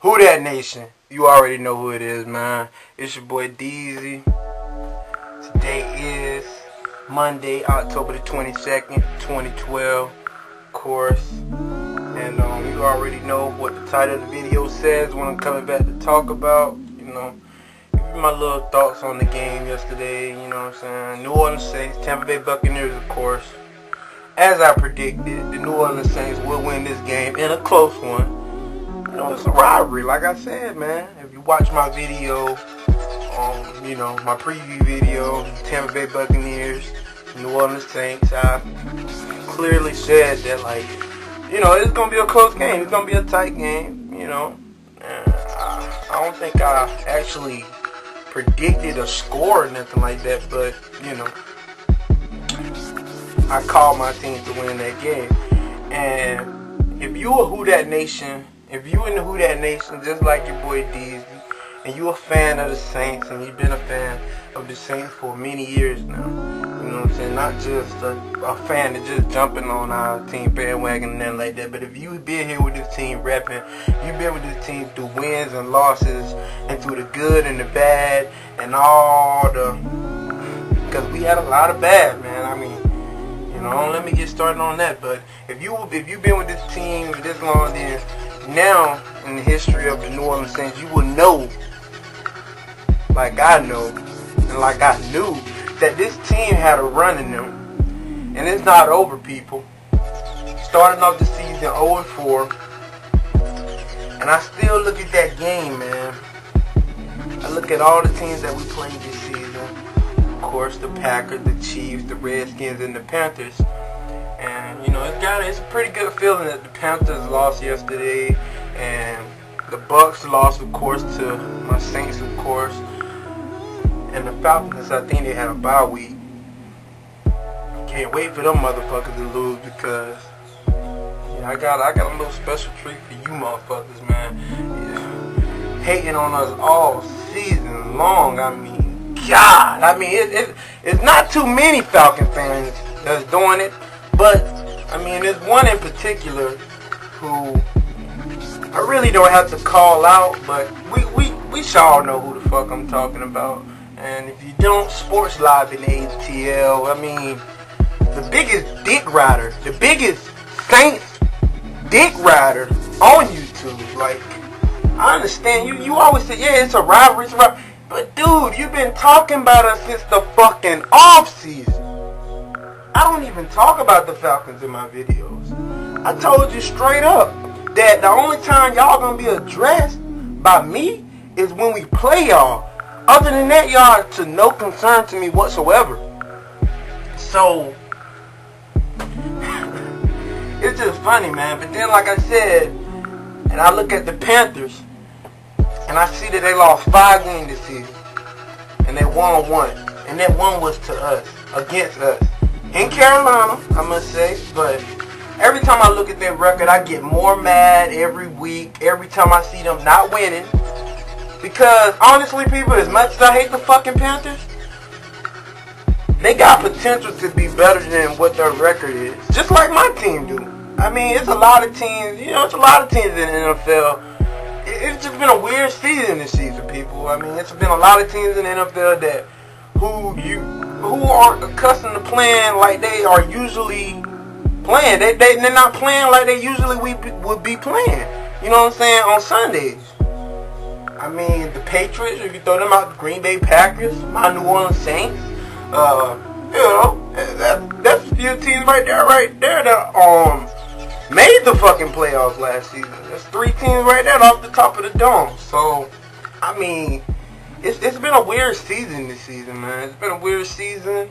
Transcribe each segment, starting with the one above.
Who that nation? You already know who it is, man. It's your boy Deezy. Today is Monday, October the 22nd, 2012, of course. And you already know what the title of the video says, what I'm coming back to talk about. You know, give you my little thoughts on the game yesterday, you know what I'm saying. New Orleans Saints, Tampa Bay Buccaneers, of course. As I predicted, the New Orleans Saints will win this game in a close one. You know, it's a rivalry, like I said, man. If you watch my video, you know, my preview video, Tampa Bay Buccaneers, New Orleans Saints, I clearly said that, like, you know, it's going to be a close game. It's going to be a tight game, you know. And I don't think I actually predicted a score or nothing like that, but, you know, I called my team to win that game. And if you a Who Dat Nation, if you in the Who Dat Nation, just like your boy Deezy, and you a fan of the Saints, and you've been a fan of the Saints for many years now, you know what I'm saying? Not just a fan that's just jumping on our team bandwagon and nothing like that, but if you've been here with this team repping, you've been with this team through wins and losses, and through the good and the bad, and all the, because we had a lot of bad, man. I mean, you know, don't let me get started on that, but if you've been with this team this long, then now in the history of the New Orleans Saints, you will know, like I know, and like I knew, that this team had a run in them, and it's not over, people. Starting off the season 0-4, and I still look at that game, man. I look at all the teams that we played this season. Of course, the Packers, the Chiefs, the Redskins, and the Panthers. And, you know, it's a pretty good feeling that the Panthers lost yesterday, and the Bucs lost, of course, to my Saints, of course. And the Falcons, I think they had a bye week. Can't wait for them motherfuckers to lose, because I got a little special treat for you motherfuckers, man. Yeah. Hating on us all season long. I mean, God. I mean, it's not too many Falcon fans that's doing it. But, I mean, there's one in particular who I really don't have to call out, but we all know who the fuck I'm talking about. And if you don't, Sports Live in ATL, I mean, the biggest dick rider, the biggest Saints dick rider on YouTube. Like, I understand, you always say, yeah, it's a rivalry, but dude, you've been talking about us since the fucking off season. I don't even talk about the Falcons in my videos. I told you straight up that the only time y'all gonna be addressed by me is when we play y'all. Other than that, y'all are to no concern to me whatsoever. So, it's just funny, man. But then, like I said, and I look at the Panthers, and I see that they lost 5 games this season, and they won 1. And that 1 was to us, against us. In Carolina, I must say, but every time I look at their record, I get more mad every week, every time I see them not winning. Because, honestly, people, as much as I hate the fucking Panthers, they got potential to be better than what their record is. Just like my team do. I mean, it's a lot of teams, you know, it's a lot of teams in the NFL. It's just been a weird season this season, people. I mean, it's been a lot of teams in the NFL that who aren't accustomed to playing like they are usually playing. They're not playing like they usually would be playing. You know what I'm saying? On Sundays. I mean, the Patriots, if you throw them out, the Green Bay Packers, my New Orleans Saints, you know, that's a few teams right there that made the fucking playoffs last season. That's 3 teams right there off the top of the dome. So, I mean, it's been a weird season this season, man. It's been a weird season.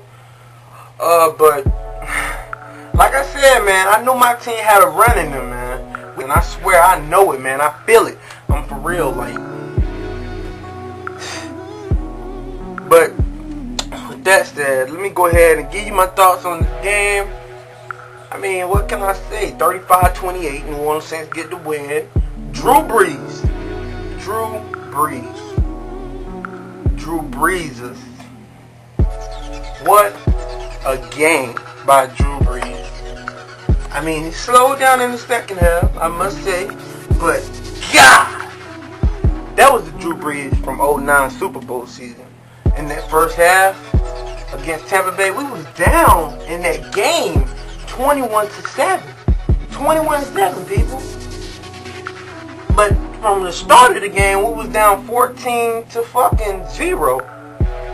But like I said, man, I know my team had a run in them, man. And I swear I know it, man. I feel it. I'm for real, like. But with that said, let me go ahead and give you my thoughts on the game. I mean, what can I say? 35-28, New Orleans Saints get the win. Drew Brees. What a game by Drew Brees. I mean, he slowed down in the second half, I must say, but God, Brees from 09 Super Bowl season. In that first half against Tampa Bay, we was down in that game 21-7. 21-7, people. But from the start of the game, we was down 14-0.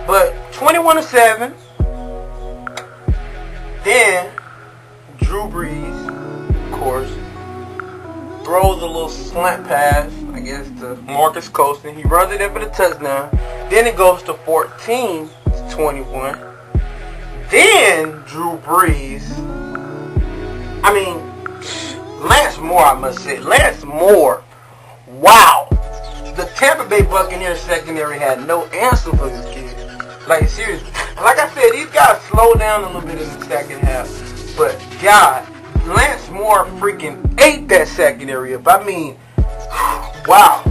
But 21-7. Then Drew Brees, of course, throws a little slant pass, I guess, to Marcus Colston. He runs it in for the touchdown. Then it goes to 14-21. Then Drew Brees, Lance Moore, I must say. Lance Moore, wow. The Tampa Bay Buccaneers secondary had no answer for this kid. Like, seriously. Like I said, these guys slowed down a little bit in the second half. But, God, Lance Moore freaking ate that secondary up. Wow.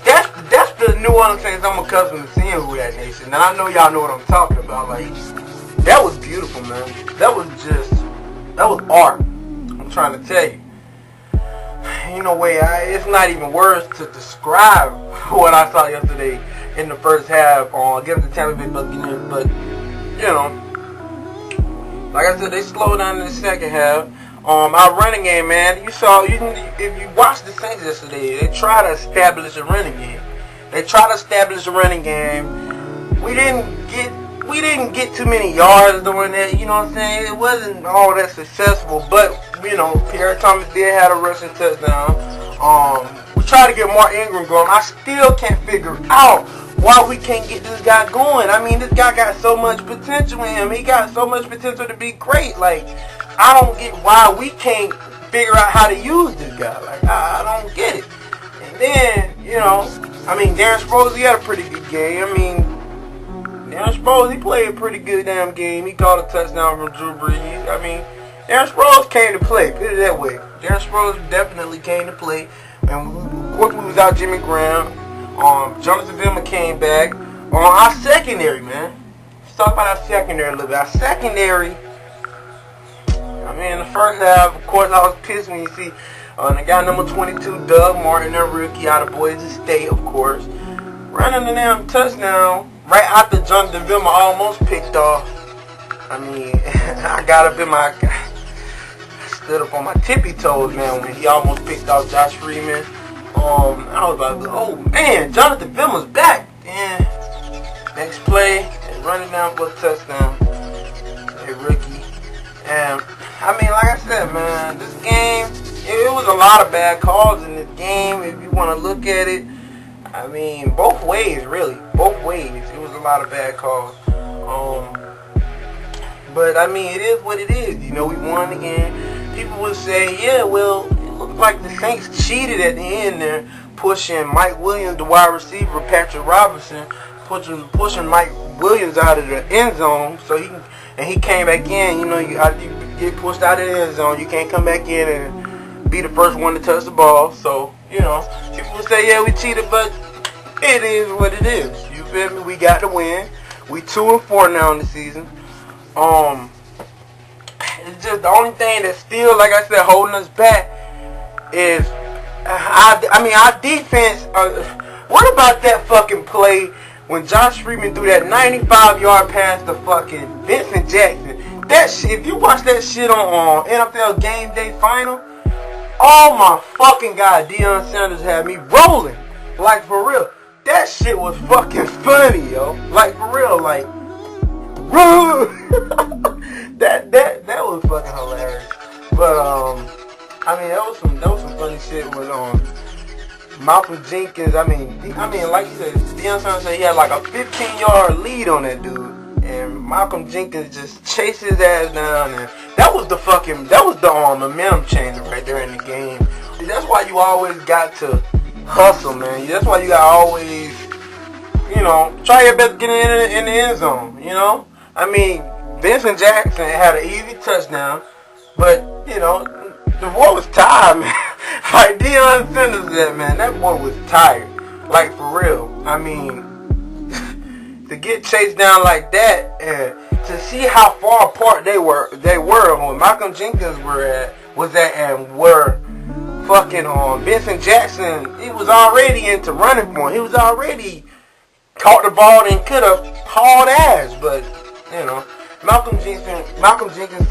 That's the New Orleans Saints I'm accustomed to seeing with that nation. And I know y'all know what I'm talking about. Like, that was beautiful, man. That was art. I'm trying to tell you. Ain't no way. It's not even words to describe what I saw yesterday in the first half against the Tampa Bay Buccaneers. But, like I said, they slowed down in the second half. Our running game, man, if you watched the Saints yesterday, they tried to establish a running game. We didn't get too many yards doing that, you know what I'm saying? It wasn't all that successful, but, Pierre Thomas did have a rushing touchdown. We tried to get Mark Ingram going. I still can't figure out why we can't get this guy going. This guy got so much potential in him. He got so much potential to be great. Like, I don't get why we can't figure out how to use this guy. Like, I don't get it. And then, Darren Sproles, he had a pretty good game. Darren Sproles, he played a pretty good damn game. He caught a touchdown from Drew Brees. Darren Sproles came to play, put it that way. Darren Sproles definitely came to play. And of course we was out Jimmy Graham. Jonathan Vilma came back. Our secondary, man. Let's talk about our secondary a little bit. Our secondary, in the first half, of course, I was pissed when you see the guy number 22, Doug Martin, a rookie out of Boise State, of course, running the damn touchdown right after Jonathan Vilma almost picked off. I stood up on my tippy toes, man, when he almost picked off Josh Freeman. I was like, oh man, Jonathan Vilma's back. And next play, they running down for a touchdown. A rookie. And like I said, man, this game, it was a lot of bad calls in this game. If you want to look at it, both ways, really, both ways. It was a lot of bad calls. But it is what it is. We won again. People would say, yeah, well, it looked like the Saints cheated at the end there, pushing Mike Williams, the wide receiver, Patrick Robinson, pushing Mike Williams out of the end zone, so he came back in. You get pushed out of the end zone, you can't come back in and be the first one to touch the ball. So, people would say, yeah, we cheated, but it is what it is. You feel me? We got the win. We 2-4 now in the season. It's just the only thing that's still, like I said, holding us back is our defense. What about that fucking play when Josh Freeman threw that 95-yard pass to fucking Vincent Jackson? That shit, if you watch that shit on NFL Game Day Final, oh my fucking God, Deion Sanders had me rolling. Like, for real. That shit was fucking funny, yo. Like, for real, like, that was fucking hilarious. But that was some funny shit with Malcolm Jenkins. Like you said, Deion Sanders said he had like a 15-yard lead on that dude, and Malcolm Jenkins just chased his ass down, and that was the momentum changer right there in the game. That's why you always got to hustle, man. That's why you got to always, try your best to get in the end zone, Vincent Jackson had an easy touchdown, but, the boy was tired, man. Like Deion Sanders said, man, that boy was tired. Like, for real. To get chased down like that, and to see how far apart they were when Malcolm Jenkins was at, and where fucking Vincent Jackson, he was already into running for him. He was already caught the ball and could have hauled ass, but you know, Malcolm Jenkins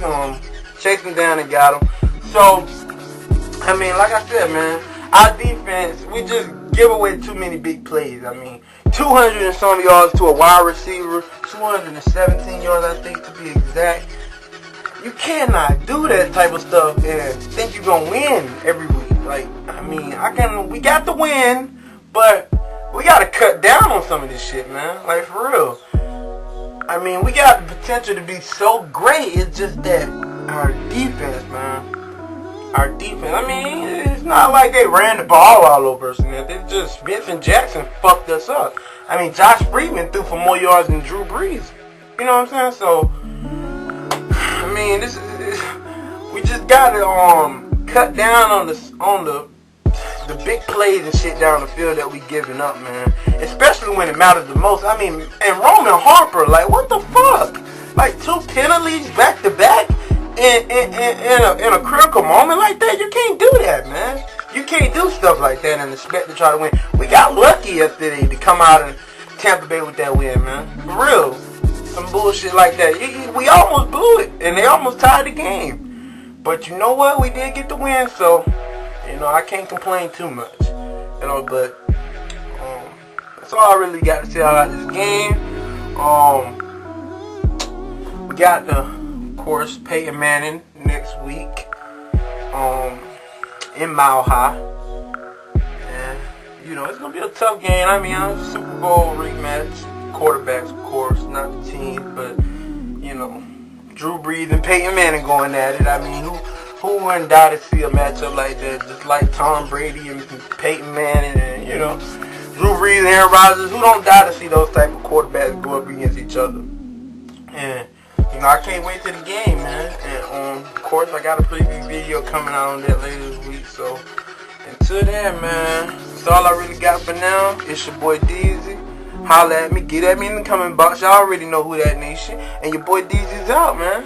chased him down and got him. So I mean, like I said, man, our defense, we just give away too many big plays. I mean, 200 and some yards to a wide receiver, 217 yards, I think, to be exact. You cannot do that type of stuff and think you're gonna win every week. Like, I mean, we got the win, but we gotta cut down on some of this shit, man. Like, for real. I mean, we got the potential to be so great. It's just that our defense, man. Our defense. I mean, it's not like they ran the ball all over us. It's just Vincent Jackson fucked us up. I mean, Josh Freeman threw for more yards than Drew Brees. You know what I'm saying? So, I mean, we just gotta cut down on the big plays and shit down the field that we giving up, man. Especially when it matters the most. I mean, and Roman Harper, like, what the fuck? Like, 2 penalties back to back in a critical moment like that? You can't do that, man. You can't do stuff like that and expect to try to win. We got lucky yesterday to come out in Tampa Bay with that win, man. For real. Some bullshit like that. We almost blew it, and they almost tied the game. But you know what? We did get the win, so you know I can't complain too much. You know, but that's all I really got to say about this game. We got of course, Peyton Manning next week in Mile High. And you know it's gonna be a tough game. I mean, a Super Bowl rematch. Quarterbacks, of course, not the team, but you know, Drew Brees and Peyton Manning going at it. I mean, who wouldn't die to see a matchup like that? Just like Tom Brady and Peyton Manning, and you know, Drew Brees and Aaron Rodgers. Who don't die to see those type of quarterbacks go up against each other? And you know, I can't wait to the game, man. And of course, I got a preview video coming out on that later this week. So until then, man, that's all I really got for now. It's your boy Deezy. Holla at me, get at me in the comment box. Y'all already know who that nation. And your boy Deezy's out, man.